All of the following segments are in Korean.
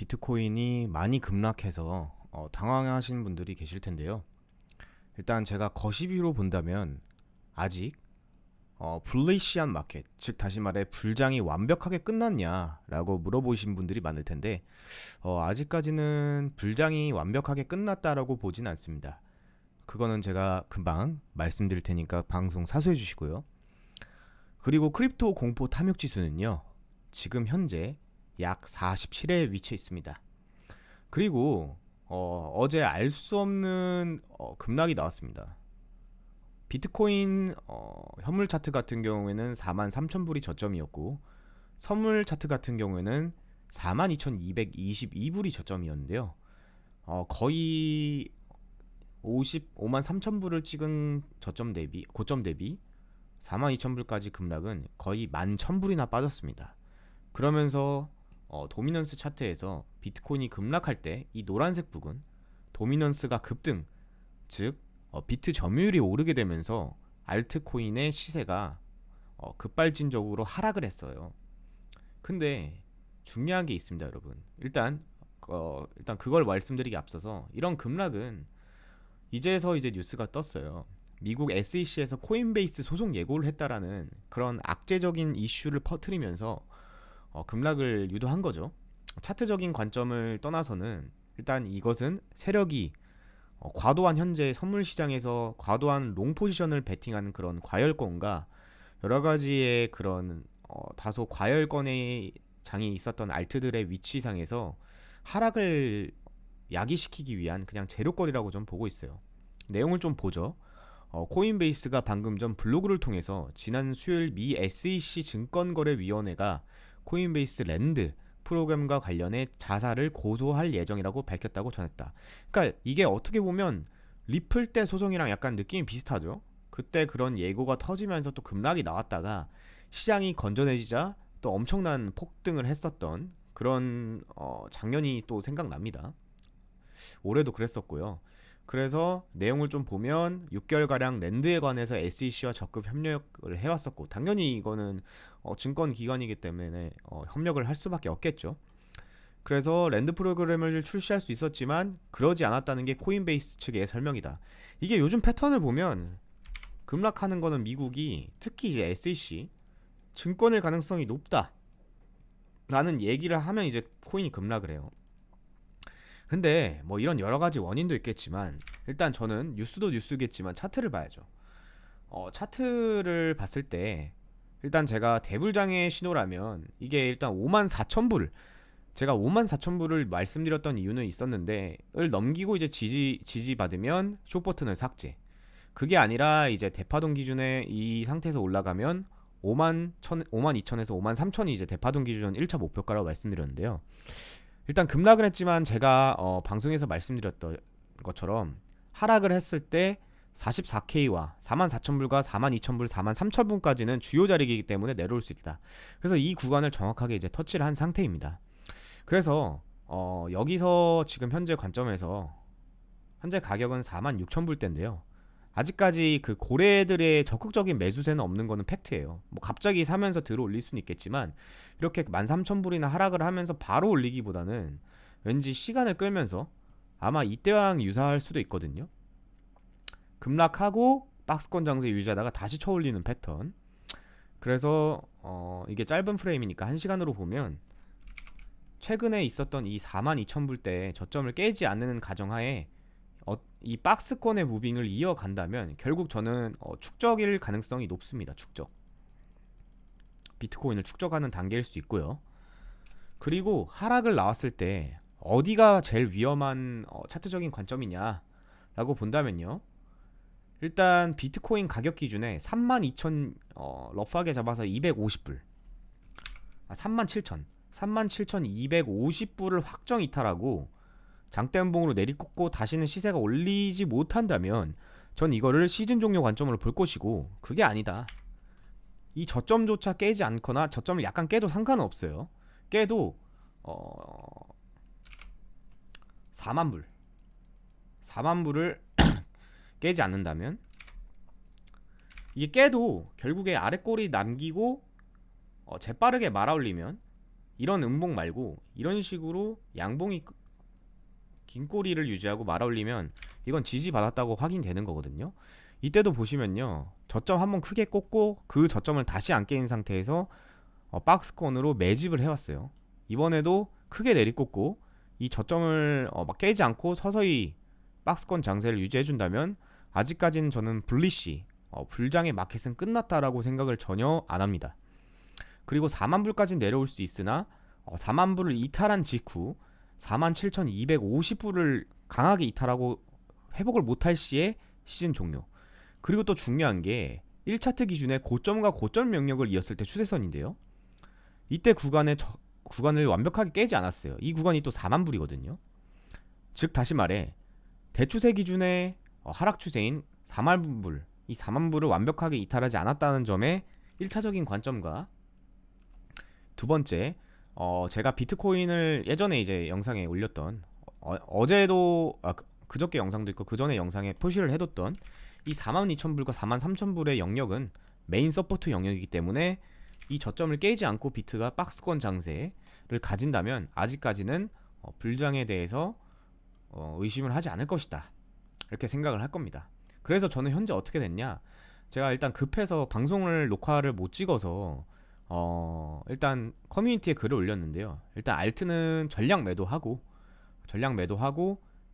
비트코인이 많이 급락해서 당황하신 분들이 계실 텐데요. 일단 제가 거시비로 본다면 아직 불레시안 마켓, 즉 다시 말해 불장이 완벽하게 끝났냐라고 물어보신 분들이 많을 텐데 아직까지는 불장이 완벽하게 끝났다라고 보진 않습니다. 그거는 제가 금방 말씀드릴 테니까 방송 사수해 주시고요. 그리고 크립토 공포 탐욕 지수는요. 지금 현재 약 47에 위치해 있습니다. 그리고 어제 알 수 없는 급락이 나왔습니다. 비트코인 현물 차트 같은 경우에는 43,000불이 저점이었고 선물 차트 같은 경우에는 42,222불이 저점이었는데요. 거의 55만 3천불을 찍은 저점 대비 고점 대비 42,000불까지 급락은 거의 11,000불이나 빠졌습니다. 그러면서 도미넌스 차트에서 비트코인이 급락할 때 이 노란색 부분 도미넌스가 급등, 즉 비트 점유율이 오르게 되면서 알트코인의 시세가 급발진적으로 하락을 했어요. 근데 중요한 게 있습니다, 여러분. 일단 그걸 말씀드리기 앞서서 이런 급락은 이제서 이제 뉴스가 떴어요. 미국 SEC에서 코인베이스 소송 예고를 했다라는 그런 악재적인 이슈를 퍼뜨리면서 급락을 유도한 거죠. 차트적인 관점을 떠나서는 일단 이것은 세력이 과도한 현재 선물 시장에서 과도한 롱 포지션을 베팅하는 그런 과열권과 여러 가지의 그런 다소 과열권의 장이 있었던 알트들의 위치상에서 하락을 야기시키기 위한 그냥 재료거리라고 좀 보고 있어요. 내용을 좀 보죠. 코인베이스가 방금 전 블로그를 통해서 지난 수요일 미 SEC 증권거래위원회가 코인베이스 랜드 프로그램과 관련해 자사를 고소할 예정이라고 밝혔다고 전했다. 그러니까 이게 어떻게 보면 리플 때 소송이랑 약간 느낌이 비슷하죠. 그때 그런 예고가 터지면서 또 급락이 나왔다가 시장이 건전해지자 또 엄청난 폭등을 했었던 그런 작년이 또 생각납니다. 올해도 그랬었고요. 그래서 내용을 좀 보면 6개월가량 랜드에 관해서 SEC와 적극 협력을 해왔었고 당연히 이거는 증권기관이기 때문에 협력을 할 수밖에 없겠죠. 그래서 랜드 프로그램을 출시할 수 있었지만 그러지 않았다는 게 코인베이스 측의 설명이다. 이게 요즘 패턴을 보면 급락하는 거는 미국이 특히 이제 SEC 증권일 가능성이 높다 라는 얘기를 하면 이제 코인이 급락을 해요. 근데 뭐 이런 여러 가지 원인도 있겠지만 일단 저는 뉴스도 뉴스겠지만 차트를 봐야죠. 차트를 봤을 때 일단 제가 대불장의 신호라면 이게 일단 54,000불, 제가 54,000불을 말씀드렸던 이유는 있었는데 을 넘기고 이제 지지 받으면 숏 버튼을 삭제. 그게 아니라 이제 대파동 기준에 이 상태에서 올라가면 5만 2천에서 5만 3천이 이제 대파동 기준 1차 목표가라고 말씀드렸는데요. 일단 급락을 했지만 제가 방송에서 말씀드렸던 것처럼 하락을 했을 때 44K와 44,000불과 42,000불, 43,000불까지는 주요 자리이기 때문에 내려올 수 있다. 그래서 이 구간을 정확하게 이제 터치를 한 상태입니다. 그래서 여기서 지금 현재 관점에서 현재 가격은 46,000불대인데요. 아직까지 그 고래들의 적극적인 매수세는 없는 거는 팩트예요. 뭐 갑자기 사면서 들어 올릴 수는 있겠지만 이렇게 13,000불이나 하락을 하면서 바로 올리기보다는 왠지 시간을 끌면서 아마 이때랑 유사할 수도 있거든요. 급락하고 박스권 장세 유지하다가 다시 쳐올리는 패턴. 그래서 이게 짧은 프레임이니까 1시간으로 보면 최근에 있었던 이 42,000불대 저점을 깨지 않는 가정하에 이 박스권의 무빙을 이어간다면 결국 저는 축적일 가능성이 높습니다. 축적. 비트코인을 축적하는 단계일 수 있고요. 그리고 하락을 나왔을 때 어디가 제일 위험한 차트적인 관점이냐라고 본다면요. 일단 비트코인 가격 기준에 32,000 러프하게 잡아서 250불, 37,000, 37,250불을 확정 이탈하고 장대음봉으로 내리꽂고 다시는 시세가 올리지 못한다면 전 이거를 시즌 종료 관점으로 볼 것이고, 그게 아니다, 이 저점조차 깨지 않거나 저점을 약간 깨도 상관은 없어요. 깨도 4만불 4만불을 깨지 않는다면 이게 깨도 결국에 아래 꼬리 남기고 재빠르게 말아올리면 이런 음봉 말고 이런 식으로 양봉이 긴 꼬리를 유지하고 말아 올리면 이건 지지받았다고 확인되는 거거든요. 이때도 보시면요, 저점 한번 크게 꽂고 그 저점을 다시 안 깨인 상태에서 박스권으로 매집을 해왔어요. 이번에도 크게 내리꽂고 이 저점을 막 깨지 않고 서서히 박스권 장세를 유지해준다면 아직까지는 저는 불리시 불장의 마켓은 끝났다라고 생각을 전혀 안 합니다. 그리고 4만 불까지 내려올 수 있으나 4만 불을 이탈한 직후 47,250불을 강하게 이탈하고 회복을 못할 시에 시즌 종료. 그리고 또 중요한 게 1차트 기준의 고점과 고점 명령을 이었을 때 추세선인데요. 이때 구간을 완벽하게 깨지 않았어요. 이 구간이 또 4만 불이거든요. 즉 다시 말해 대추세 기준의 하락 추세인 4만 불, 이 4만 불을 완벽하게 이탈하지 않았다는 점에 1차적인 관점과 두 번째, 제가 비트코인을 예전에 이제 영상에 올렸던 어제도 그저께 영상도 있고 그 전에 영상에 표시를 해뒀던 이 42,000불과 43,000불의 영역은 메인 서포트 영역이기 때문에 이 저점을 깨지 않고 비트가 박스권 장세를 가진다면 아직까지는 불장에 대해서 의심을 하지 않을 것이다, 이렇게 생각을 할 겁니다. 그래서 저는 현재 어떻게 됐냐, 제가 일단 급해서 방송을 녹화를 못 찍어서 일단 커뮤니티에 글을 올렸는데요. 일단 알트는 전량 매도하고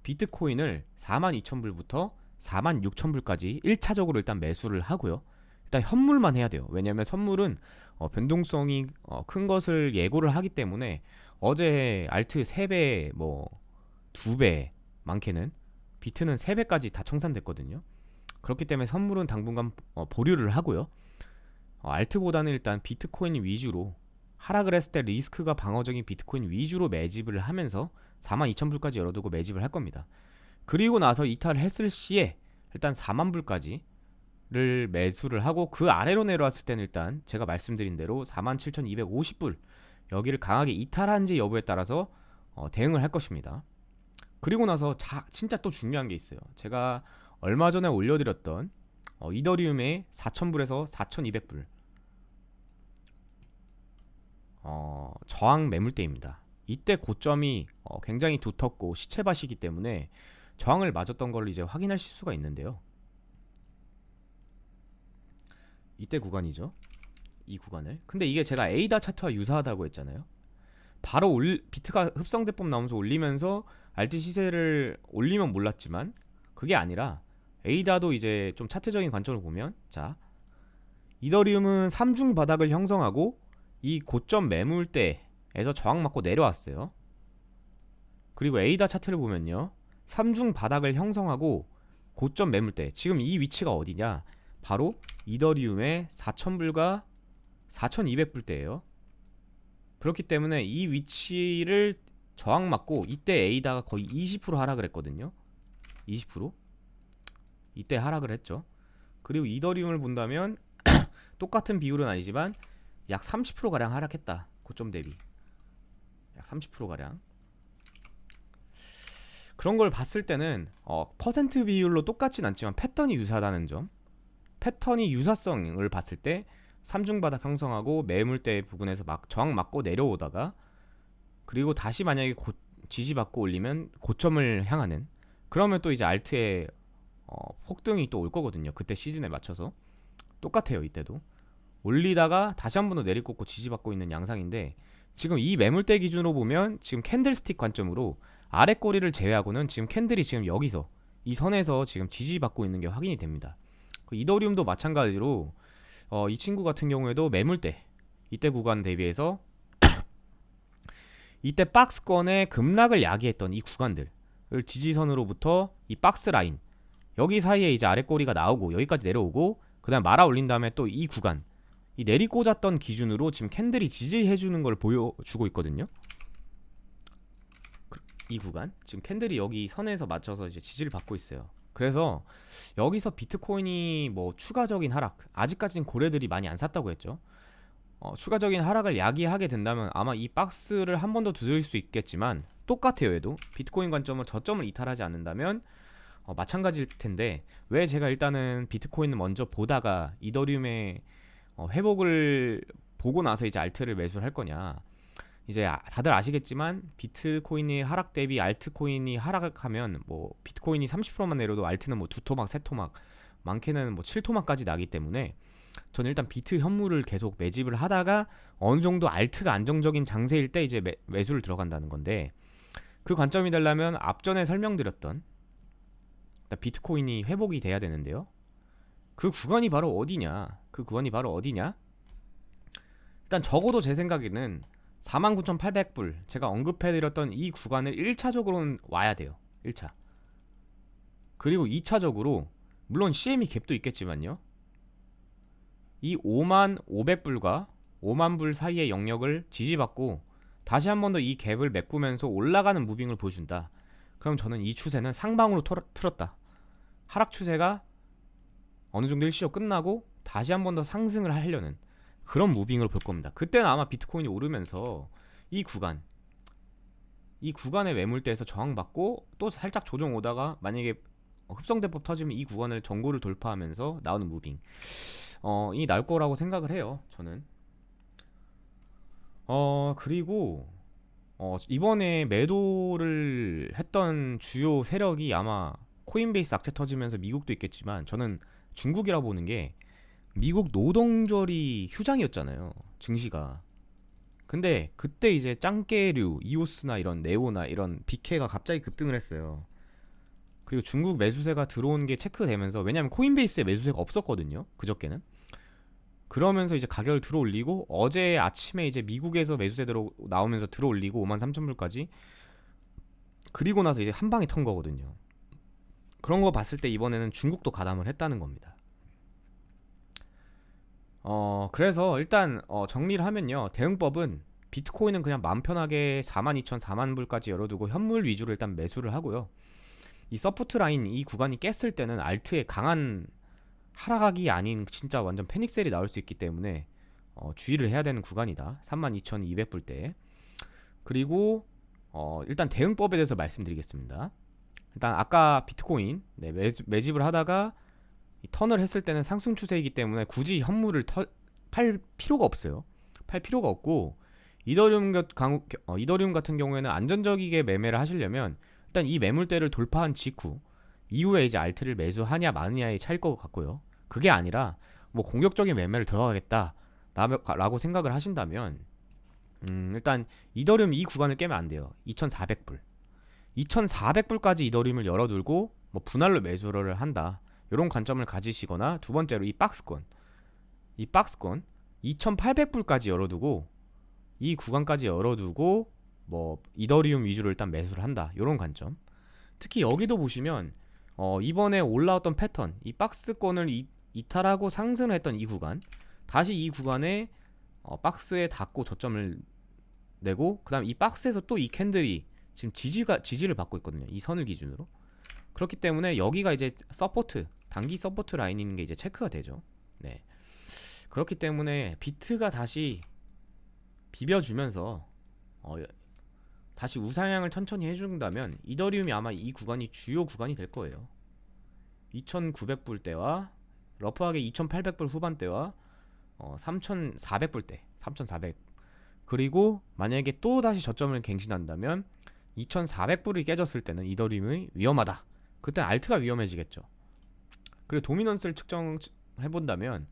비트코인을 42,000불부터 46,000불까지 1차적으로 일단 매수를 하고요. 일단 현물만 해야 돼요. 왜냐면 선물은 변동성이 큰 것을 예고를 하기 때문에 어제 알트 3배 뭐 2배 많게는 비트는 3배까지 다 청산됐거든요. 그렇기 때문에 선물은 당분간 보류를 하고요. 알트보다는 일단 비트코인 위주로 하락을 했을 때 리스크가 방어적인 비트코인 위주로 매집을 하면서 42,000불까지 열어두고 매집을 할 겁니다. 그리고 나서 이탈을 했을 시에 일단 4만 불까지를 매수를 하고 그 아래로 내려왔을 때는 일단 제가 말씀드린 대로 47,250불 여기를 강하게 이탈한지 여부에 따라서 대응을 할 것입니다. 그리고 나서 진짜 또 중요한 게 있어요. 제가 얼마 전에 올려드렸던 이더리움의 4,000불에서 4,200불 저항 매물대입니다. 이때 고점이 굉장히 두텁고 시체밭이기 때문에 저항을 맞았던 걸 이제 확인하실 수가 있는데요. 이때 구간이죠. 이 구간을. 근데 이게 제가 에이다 차트와 유사하다고 했잖아요. 바로 비트가 흡성대법 나오면서 올리면서 알트 시세를 올리면 몰랐지만 그게 아니라 에이다도 이제 좀 차트적인 관점을 보면, 자, 이더리움은 3중 바닥을 형성하고 이 고점 매물대에서 저항 맞고 내려왔어요. 그리고 에이다 차트를 보면요, 3중 바닥을 형성하고 고점 매물대, 지금 이 위치가 어디냐, 바로 이더리움의 4,000불과 4,200불대예요. 그렇기 때문에 이 위치를 저항 맞고 이때 에이다가 거의 20% 하락을 했거든요. 20%? 이때 하락을 했죠. 그리고 이더리움을 본다면 똑같은 비율은 아니지만 약 30%가량 하락했다. 고점 대비 약 30%가량. 그런 걸 봤을 때는 퍼센트 비율로 똑같진 않지만 패턴이 유사하다는 점, 패턴이 유사성을 봤을 때 3중 바닥 형성하고 매물대 부근에서 막 저항 맞고 내려오다가 그리고 다시 만약에 지지받고 올리면 고점을 향하는, 그러면 또 이제 알트의 폭등이 또 올 거거든요. 그때 시즌에 맞춰서 똑같아요. 이때도 올리다가 다시 한 번 더 내리꽂고 지지받고 있는 양상인데, 지금 이 매물대 기준으로 보면 지금 캔들스틱 관점으로 아래 꼬리를 제외하고는 지금 캔들이 지금 여기서 이 선에서 지금 지지받고 있는 게 확인이 됩니다. 이더리움도 마찬가지로 이 친구 같은 경우에도 매물대 이때 구간 대비해서 이때 박스권의 급락을 야기했던 이 구간들을 지지선으로부터 이 박스 라인 여기 사이에 이제 아래 꼬리가 나오고 여기까지 내려오고 그 다음 말아 올린 다음에 또 이 구간, 이 내리꽂았던 기준으로 지금 캔들이 지지해주는 걸 보여주고 있거든요. 이 구간 지금 캔들이 여기 선에서 맞춰서 이제 지지를 받고 있어요. 그래서 여기서 비트코인이 뭐 추가적인 하락, 아직까지는 고래들이 많이 안 샀다고 했죠. 추가적인 하락을 야기하게 된다면 아마 이 박스를 한 번 더 두드릴 수 있겠지만 똑같아요. 얘도 비트코인 관점으로 저점을 이탈하지 않는다면 마찬가지일 텐데, 왜 제가 일단은 비트코인을 먼저 보다가 이더리움의 회복을 보고 나서 이제 알트를 매수를 할 거냐, 이제 다들 아시겠지만 비트코인이 하락 대비 알트코인이 하락하면 뭐 비트코인이 30%만 내려도 알트는 뭐 두 토막, 세 토막, 많게는 뭐 7토막까지 나기 때문에 저는 일단 비트 현물을 계속 매집을 하다가 어느 정도 알트가 안정적인 장세일 때 이제 매수를 들어간다는 건데, 그 관점이 되려면 앞전에 설명드렸던 비트코인이 회복이 돼야 되는데요. 그 구간이 바로 어디냐? 그 구간이 바로 어디냐? 일단 적어도 제 생각에는 49,800불 제가 언급해드렸던 이 구간을 1차적으로는 와야 돼요. 1차. 그리고 2차적으로 물론 CME 갭도 있겠지만요. 이 5만 500불과 5만 불 사이의 영역을 지지받고 다시 한 번 더 이 갭을 메꾸면서 올라가는 무빙을 보여준다. 그럼 저는 이 추세는 상방으로 틀었다. 하락 추세가 어느 정도 일시적 끝나고 다시 한 번 더 상승을 하려는 그런 무빙을 볼 겁니다. 그때는 아마 비트코인이 오르면서 이 구간의 매물대에서 저항받고 또 살짝 조정 오다가 만약에 흡성대법 터지면 이 구간을 전고를 돌파하면서 나오는 무빙 이 날 거라고 생각을 해요. 저는 그리고 이번에 매도를 했던 주요 세력이 아마 코인베이스 악재 터지면서 미국도 있겠지만 저는 중국이라 보는 게, 미국 노동절이 휴장이었잖아요, 증시가. 근데 그때 이제 짱깨류 이오스나 이런 네오나 이런 빅케가 갑자기 급등을 했어요. 그리고 중국 매수세가 들어온 게 체크되면서, 왜냐면 코인베이스에 매수세가 없었거든요, 그저께는. 그러면서 이제 가격을 들어올리고, 어제 아침에 이제 미국에서 매수세 나오면서 들어올리고 53,000불까지. 그리고 나서 이제 한 방에 턴 거거든요. 그런 거 봤을 때 이번에는 중국도 가담을 했다는 겁니다. 그래서 일단 정리를 하면요, 대응법은 비트코인은 그냥 마음 편하게 42,000, 4만불까지 열어두고 현물 위주로 일단 매수를 하고요. 이 서포트 라인 이 구간이 깼을 때는 알트의 강한 하락이 아닌 진짜 완전 패닉셀이 나올 수 있기 때문에 주의를 해야 되는 구간이다. 32,200불 때. 그리고 일단 대응법에 대해서 말씀드리겠습니다. 일단 아까 비트코인 매집을 하다가 턴을 했을 때는 상승 추세이기 때문에 굳이 현물을 팔 필요가 없어요. 팔 필요가 없고, 이더리움 같은 경우에는 안전적이게 매매를 하시려면 일단 이 매물대를 돌파한 직후 이후에 이제 알트를 매수하냐 마느냐의 차일 것 같고요. 그게 아니라 뭐 공격적인 매매를 들어가겠다 라고 생각을 하신다면 일단 이더리움 이 구간을 깨면 안 돼요. 2,400불 2,400불까지 이더리움을 열어두고 뭐 분할로 매수를 한다, 이런 관점을 가지시거나, 두 번째로 이 박스권 2,800불까지 열어두고 이 구간까지 열어두고 뭐 이더리움 위주로 일단 매수를 한다, 이런 관점. 특히 여기도 보시면 이번에 올라왔던 패턴, 이 박스권을 이탈하고 상승을 했던 이 구간, 다시 이 구간에 박스에 닿고 저점을 내고, 그 다음 이 박스에서 또 이 캔들이 지금 지지를 받고 있거든요, 이 선을 기준으로. 그렇기 때문에 여기가 이제 단기 서포트 라인인 게 이제 체크가 되죠. 네. 그렇기 때문에 비트가 다시 비벼주면서 다시 우상향을 천천히 해준다면 이더리움이 아마 이 구간이 주요 구간이 될 거예요. 2,900불 대와 러프하게 2,800불 후반대와 3,400불 대, 3,400. 그리고 만약에 또 다시 저점을 갱신한다면 2,400불이 깨졌을 때는 이더리움이 위험하다. 그때 알트가 위험해지겠죠. 그리고 도미넌스를 측정해본다면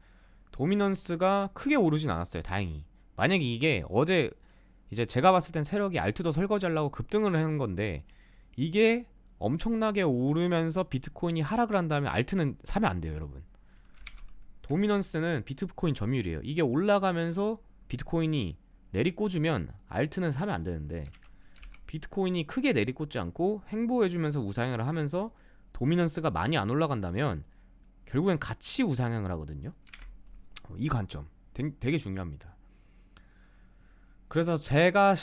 도미넌스가 크게 오르진 않았어요, 다행히. 만약에 이게 어제 이제 제가 봤을 땐 세력이 알트도 설거지하려고 급등을 한 건데, 이게 엄청나게 오르면서 비트코인이 하락을 한다면 알트는 사면 안 돼요, 여러분. 도미넌스는 비트코인 점유율이에요. 이게 올라가면서 비트코인이 내리꽂으면 알트는 사면 안 되는데, 비트코인이 크게 내리꽂지 않고 횡보해주면서 우상향을 하면서 도미넌스가 많이 안 올라간다면 결국엔 같이 우상향을 하거든요. 이 관점 되게 중요합니다. 그래서 제가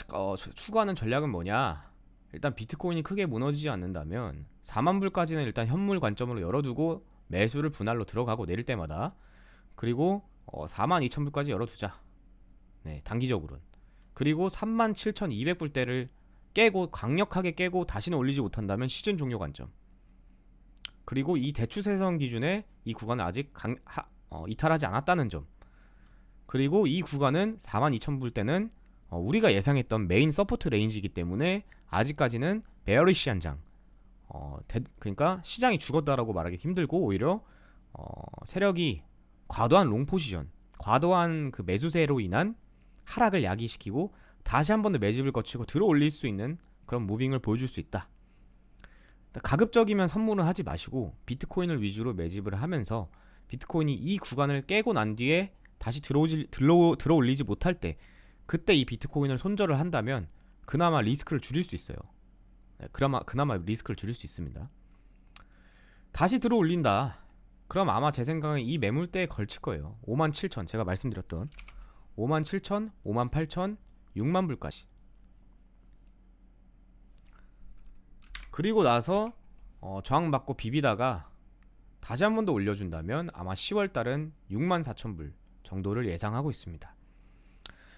추구하는 전략은 뭐냐, 일단 비트코인이 크게 무너지지 않는다면 4만불까지는 일단 현물 관점으로 열어두고 매수를 분할로 들어가고 내릴 때마다, 그리고 42,000불까지 열어두자, 네, 단기적으로는. 그리고 37,200불대를 강력하게 깨고 다시는 올리지 못한다면 시즌 종료 관점. 그리고 이 대추세선 기준에 이 구간은 아직 이탈하지 않았다는 점. 그리고 이 구간은 42,000불 때는 우리가 예상했던 메인 서포트 레인지이기 때문에 아직까지는 베어리시한 장. 그러니까 시장이 죽었다라고 말하기 힘들고 오히려 세력이 과도한 롱 포지션, 과도한 그 매수세로 인한 하락을 야기시키고 다시 한 번 더 매집을 거치고 들어 올릴 수 있는 그런 무빙을 보여줄 수 있다. 가급적이면 선물은 하지 마시고 비트코인을 위주로 매집을 하면서 비트코인이 이 구간을 깨고 난 뒤에 다시 들어 올리지 못할 때 그때 이 비트코인을 손절을 한다면 그나마 리스크를 줄일 수 있어요. 그나마 리스크를 줄일 수 있습니다. 다시 들어 올린다. 그럼 아마 제 생각엔 이 매물대에 걸칠 거예요. 57,000 제가 말씀드렸던 57,000, 58,000, 6만 불까지. 그리고 나서 저항받고 비비다가 다시 한 번 더 올려준다면 아마 10월달은 64,000불 정도를 예상하고 있습니다.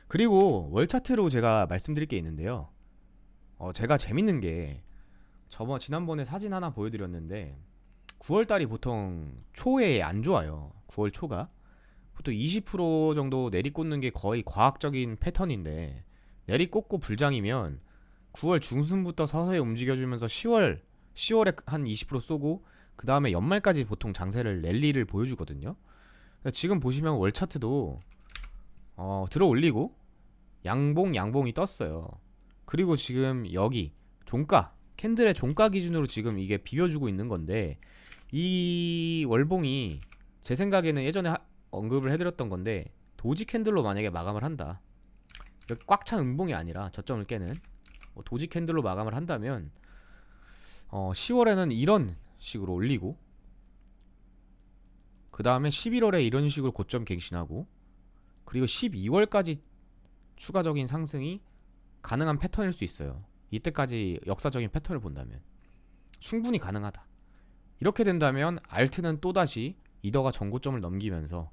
그리고 월 차트로 제가 말씀드릴 게 있는데요. 제가 재밌는 게 지난번에 사진 하나 보여드렸는데 9월달이 보통 초에 안 좋아요. 9월 초가 보통 20% 정도 내리꽂는 게 거의 과학적인 패턴인데 내리꽂고 불장이면 9월 중순부터 서서히 움직여주면서 10월에 한 20% 쏘고 그 다음에 연말까지 보통 장세를 랠리를 보여주거든요. 지금 보시면 월 차트도 들어 올리고 양봉이 떴어요. 그리고 지금 여기 종가 캔들의 종가 기준으로 지금 이게 비벼주고 있는 건데 이 월봉이 제 생각에는 예전에 언급을 해드렸던 건데 도지 캔들로 만약에 마감을 한다. 이렇게 꽉 찬 음봉이 아니라 저점을 깨는 도지 캔들로 마감을 한다면 10월에는 이런 식으로 올리고 그 다음에 11월에 이런 식으로 고점 갱신하고 그리고 12월까지 추가적인 상승이 가능한 패턴일 수 있어요. 이때까지 역사적인 패턴을 본다면 충분히 가능하다. 이렇게 된다면 알트는 또다시 이더가 전고점을 넘기면서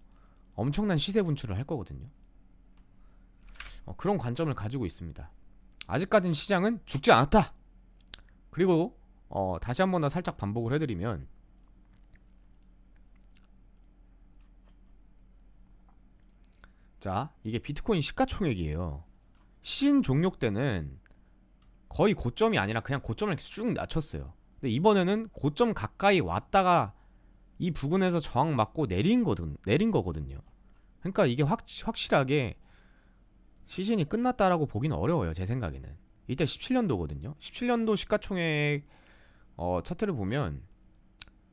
엄청난 시세 분출을 할 거거든요. 그런 관점을 가지고 있습니다. 아직까지는 시장은 죽지 않았다. 그리고 다시 한 번 더 살짝 반복을 해드리면 자, 이게 비트코인 시가총액이에요. 시즌 종료 때는 거의 고점이 아니라 그냥 고점을 쭉 낮췄어요. 근데 이번에는 고점 가까이 왔다가 이 부근에서 저항 맞고 내린 거거든요. 그러니까 이게 확실하게 시즌이 끝났다라고 보기는 어려워요. 제 생각에는. 이때 17년도거든요. 17년도 시가총액 차트를 보면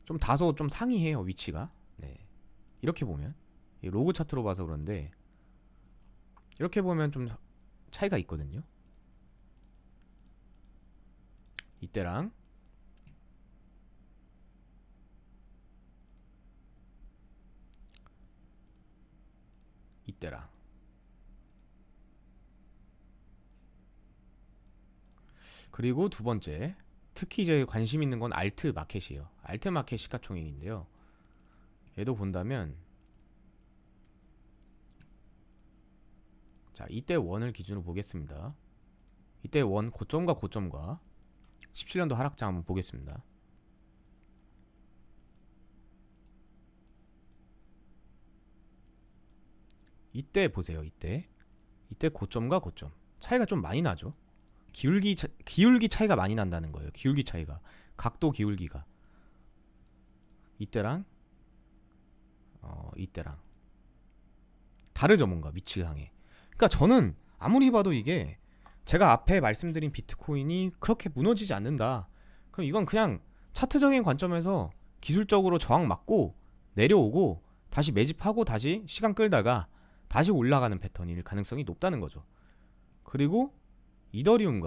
좀 다소 좀 상이해요. 위치가. 네. 이렇게 보면 로그 차트로 봐서 그런데 이렇게 보면 좀 차이가 있거든요. 이때랑 이때랑 그리고 두 번째 특히 이제 관심 있는 건 알트 마켓이에요. 알트 마켓 시가총액인데요. 얘도 본다면 자, 이때 원을 기준으로 보겠습니다. 이때 원 고점과 17년도 하락장 한번 보겠습니다. 이때 보세요. 이때 고점과 고점 차이가 좀 많이 나죠. 기울기 차이가 많이 난다는 거예요. 기울기 차이가 각도 기울기가 이때랑 이때랑 다르죠. 뭔가 위치상에. 그러니까 저는 아무리 봐도 이게 제가 앞에 말씀드린 비트코인이 그렇게 무너지지 않는다. 그럼 이건 그냥 차트적인 관점에서 기술적으로 저항 맞고 내려오고 다시 매집하고 다시 시간 끌다가 다시 올라가는 패턴일 가능성이 높다는 거죠. 그리고 이더리움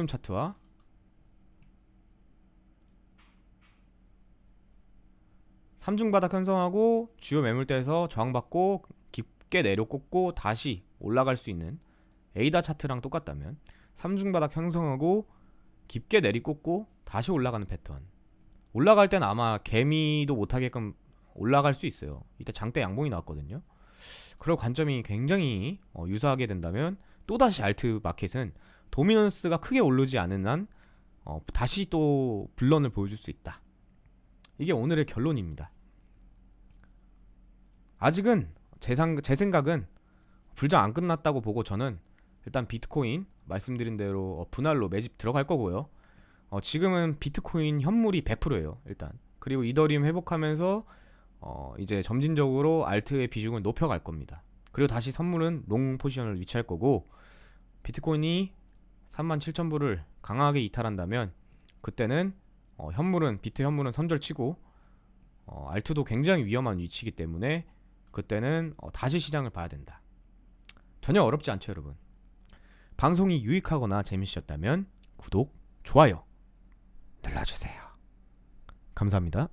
차트와 삼중바닥 형성하고 주요 매물대에서 저항받고 깊게 내려꽂고 다시 올라갈 수 있는 에이다 차트랑 똑같다면 삼중바닥 형성하고 깊게 내리꽂고 다시 올라가는 패턴. 올라갈 땐 아마 개미도 못하게끔 올라갈 수 있어요. 이때 장대 양봉이 나왔거든요. 그런 관점이 굉장히 유사하게 된다면 또다시 알트 마켓은 도미넌스가 크게 오르지 않은 한 다시 또 블런을 보여줄 수 있다. 이게 오늘의 결론입니다. 아직은 제 생각은 불장 안 끝났다고 보고 저는 일단 비트코인 말씀드린 대로 분할로 매집 들어갈 거고요. 지금은 비트코인 현물이 100%예요. 일단. 그리고 이더리움 회복하면서 이제 점진적으로 알트의 비중을 높여갈 겁니다. 그리고 다시 선물은 롱 포지션을 위치할 거고, 비트코인이 37,000불을 강하게 이탈한다면 그때는 현물은 비트 현물은 선절치고 알트도 굉장히 위험한 위치이기 때문에 그때는 다시 시장을 봐야 된다. 전혀 어렵지 않죠, 여러분. 방송이 유익하거나 재밌으셨다면 구독, 좋아요 눌러주세요. 감사합니다.